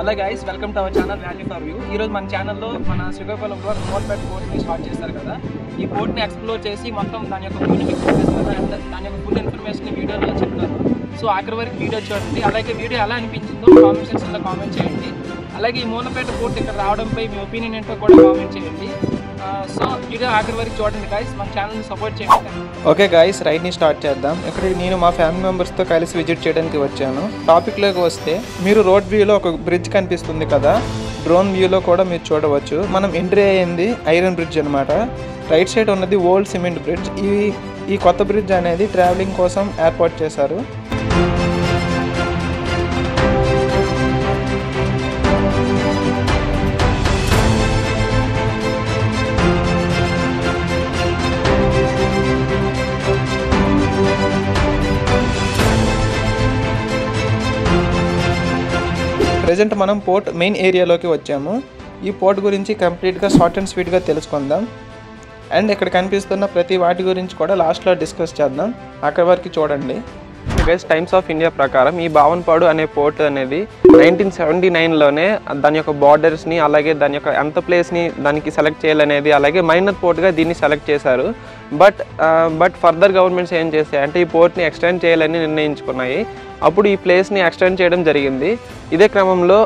Hello guys, welcome to our channel value for view. ఈరోజు మన ఛానల్లో మన శ్రీకాకుళంలో మోల్పేట పోర్ట్ని స్టార్ట్ చేశారు కదా. ఈ పోర్ట్ని ఎక్స్ప్లోర్ చేసి మొత్తం దాని యొక్క దాని యొక్క ఫుల్ ఇన్ఫర్మేషన్ వీడియోలో చెప్తాను. సో ఆఖరి వరకు వీడియో చూడండి. అలాగే వీడియో ఎలా అనిపించిందో కామెంట్ సెక్షన్లో కామెంట్ చేయండి. అలాగే ఈ మోల్పేట పోర్ట్ ఇక్కడ రావడంపై మీ ఒపీనియన్ ఏంటో కూడా కామెంట్ చేయండి. సో వీడియో ఆఖరి వరకు చూడండి గైస్, మన ఛానల్ని సపోర్ట్ చేయండి. ఓకే గైస్, రైడ్ని స్టార్ట్ చేద్దాం. ఇక్కడ నేను మా ఫ్యామిలీ మెంబర్స్తో కలిసి విజిట్ చేయడానికి వచ్చాను. టాపిక్లోకి వస్తే మీరు రోడ్ వ్యూలో ఒక బ్రిడ్జ్ కనిపిస్తుంది కదా, డ్రోన్ వ్యూలో కూడా మీరు చూడవచ్చు. మనం ఎంట్రీ అయ్యింది ఐరన్ బ్రిడ్జ్ అనమాట. రైట్ సైడ్ ఉన్నది ఓల్డ్ సిమెంట్ బ్రిడ్జ్. ఈ కొత్త బ్రిడ్జ్ అనేది ట్రావెలింగ్ కోసం ఏర్పాటు చేశారు. ప్రజెంట్ మనం పోర్ట్ మెయిన్ ఏరియాలోకి వచ్చాము. ఈ పోర్ట్ గురించి కంప్లీట్గా షార్ట్ అండ్ స్వీట్గా తెలుసుకుందాం. అండ్ ఇక్కడ కనిపిస్తున్న ప్రతి వాటి గురించి కూడా లాస్ట్లో డిస్కస్ చేద్దాం. అక్కడి వరకు చూడండి. గైస్, టైమ్స్ ఆఫ్ ఇండియా ప్రకారం ఈ బావన్పాడు అనే పోర్ట్ అనేది 1979లోనే దాని యొక్క బార్డర్స్ని అలాగే దాని యొక్క ఎంత ప్లేస్ని దానికి సెలెక్ట్ చేయాలనేది అలాగే మైనర్ పోర్ట్గా దీన్ని సెలెక్ట్ చేశారు. బట్ ఫర్దర్ గవర్నమెంట్స్ ఏం చేశాయంటే ఈ పోర్ట్ని ఎక్స్టెండ్ చేయాలని నిర్ణయించుకున్నాయి. అప్పుడు ఈ ప్లేస్ని ఎక్స్టెండ్ చేయడం జరిగింది. ఇదే క్రమంలో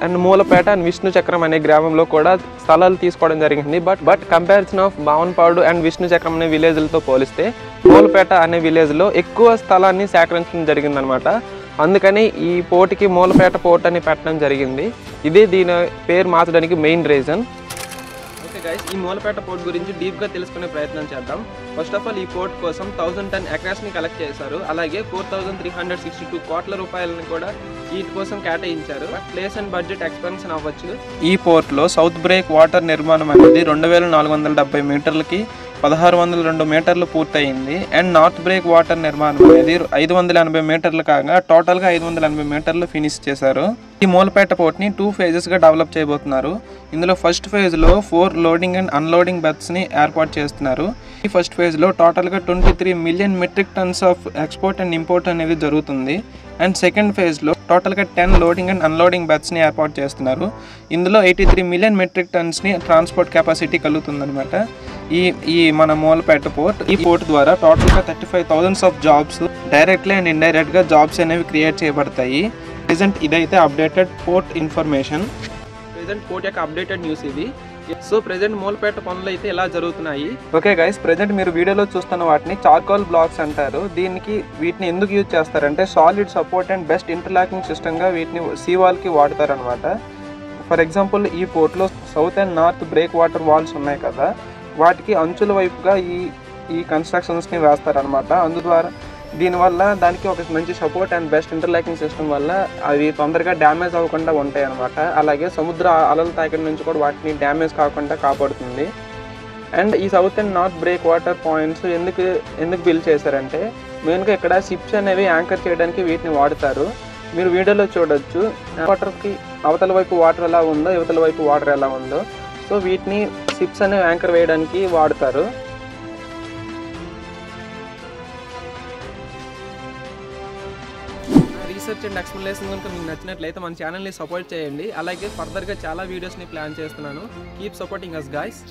అండ్ మూలపేట అండ్ విష్ణు చక్రం అనే గ్రామంలో కూడా స్థలాలు తీసుకోవడం జరిగింది. But comparison of Bavanpadu and Vishnu Chakram అనే విలేజ్లతో పోలిస్తే మూలపేట అనే విలేజ్లో ఎక్కువ స్థలాన్ని సేకరించడం జరిగిందనమాట. అందుకని ఈ పోర్ట్కి మూలపేట పోర్ట్ అని పెట్టడం జరిగింది. ఇదే దీని పేరు మార్చడానికి మెయిన్ రీజన్. ఓకే గైస్, ఈ మూలపేట పోర్ట్ గురించి డీప్గా తెలుసుకునే ప్రయత్నం చేద్దాం. ఫస్ట్ ఆఫ్ ఆల్ ఈ పోర్ట్ కోసం 1010 ఎకరాస్ని కలెక్ట్ చేశారు. అలాగే 4362 కోట్ల రూపాయలని కూడా వీటి కోసం కేటాయించారు. ప్లేస్ అండ్ బడ్జెట్ ఎక్స్పెన్షన్ అవ్వచ్చు. ఈ పోర్ట్లో సౌత్ బ్రేక్ వాటర్ నిర్మాణం అనేది 2470 మీటర్లకి 1602 మీటర్లు పూర్తయింది. అండ్ నార్త్ బ్రేక్ వాటర్ నిర్మాణం అనేది 580 మీటర్లు కాగా టోటల్గా 580 మీటర్లు ఫినిష్ చేశారు. ఈ మూలపేట పోర్ట్ని 2 phases-గా డెవలప్ చేయబోతున్నారు. ఇందులో ఫస్ట్ ఫేజ్లో 4 లోడింగ్ అండ్ అన్లోడింగ్ బెర్త్స్ని ఏర్పాటు చేస్తున్నారు. ఈ ఫస్ట్ ఫేజ్లో టోటల్గా 23 million metric tons of export and import అనేది జరుగుతుంది. అండ్ సెకండ్ ఫేజ్లో టోటల్గా 10 లోడింగ్ అండ్ అన్లోడింగ్ బెర్త్స్ని ఏర్పాటు చేస్తున్నారు. ఇందులో 83 మిలియన్ మెట్రిక్ టన్స్ని ట్రాన్స్పోర్ట్ కెపాసిటీ కలుగుతుందన్నమాట. ఈ మన మూలపేట పోర్ట్, ఈ పోర్ట్ ద్వారా టోటల్గా 35,000 ఆఫ్ జాబ్స్ డైరెక్ట్లీ అండ్ ఇండైరెక్ట్గా జాబ్స్ అనేవి క్రియేట్ చేయబడతాయి. ప్రెజెంట్ ఇదైతే updated port information. Present port యొక్క అప్డేటెడ్ న్యూస్ ఇది. సో ప్రెజెంట్ మూలపేట పనులు అయితే ఇలా జరుగుతున్నాయి. ఓకే గైస్, ప్రెజెంట్ మీరు వీడియోలో చూస్తున్న వాటిని చార్కోల్ బ్లాక్స్ అంటారు. వీటిని ఎందుకు యూజ్ చేస్తారంటే solid support and best interlocking సిస్టమ్గా వీటిని సీవాల్కి వాడతారనమాట. ఫర్ ఎగ్జాంపుల్ ఈ పోర్ట్లో south and north break water walls ఉన్నాయి కదా, వాటికి అంచుల వైపుగా ఈ కన్స్ట్రక్షన్స్ని వేస్తారనమాట. దీనివల్ల దానికి ఒక మంచి support and best interlocking system వల్ల అవి తొందరగా డ్యామేజ్ అవ్వకుండా ఉంటాయి అనమాట. అలాగే సముద్ర అలల తాకిడి నుంచి కూడా వాటిని డ్యామేజ్ కాకుండా కాపాడుతుంది. అండ్ ఈ south and north break water points ఎందుకు బిల్డ్ చేశారంటే మెయిన్గా ఇక్కడ షిప్స్ అనేవి యాంకర్ చేయడానికి వీటిని వాడతారు. మీరు వీడియోలో చూడొచ్చు వాటర్కి అవతల వైపు వాటర్ ఎలా ఉందో యువతల వైపు వాటర్ ఎలా ఉందో. సో వీటిని షిప్స్ అనేవి యాంకర్ వేయడానికి వాడతారు. రీసెర్చ్ అండ్ ఎక్స్ప్లెనేషన్ కనుక మీకు నచ్చినట్లయితే మన ఛానల్ని సపోర్ట్ చేయండి. అలాగే ఫర్దర్గా చాలా వీడియోస్ని ప్లాన్ చేస్తున్నాను. Keep supporting us guys.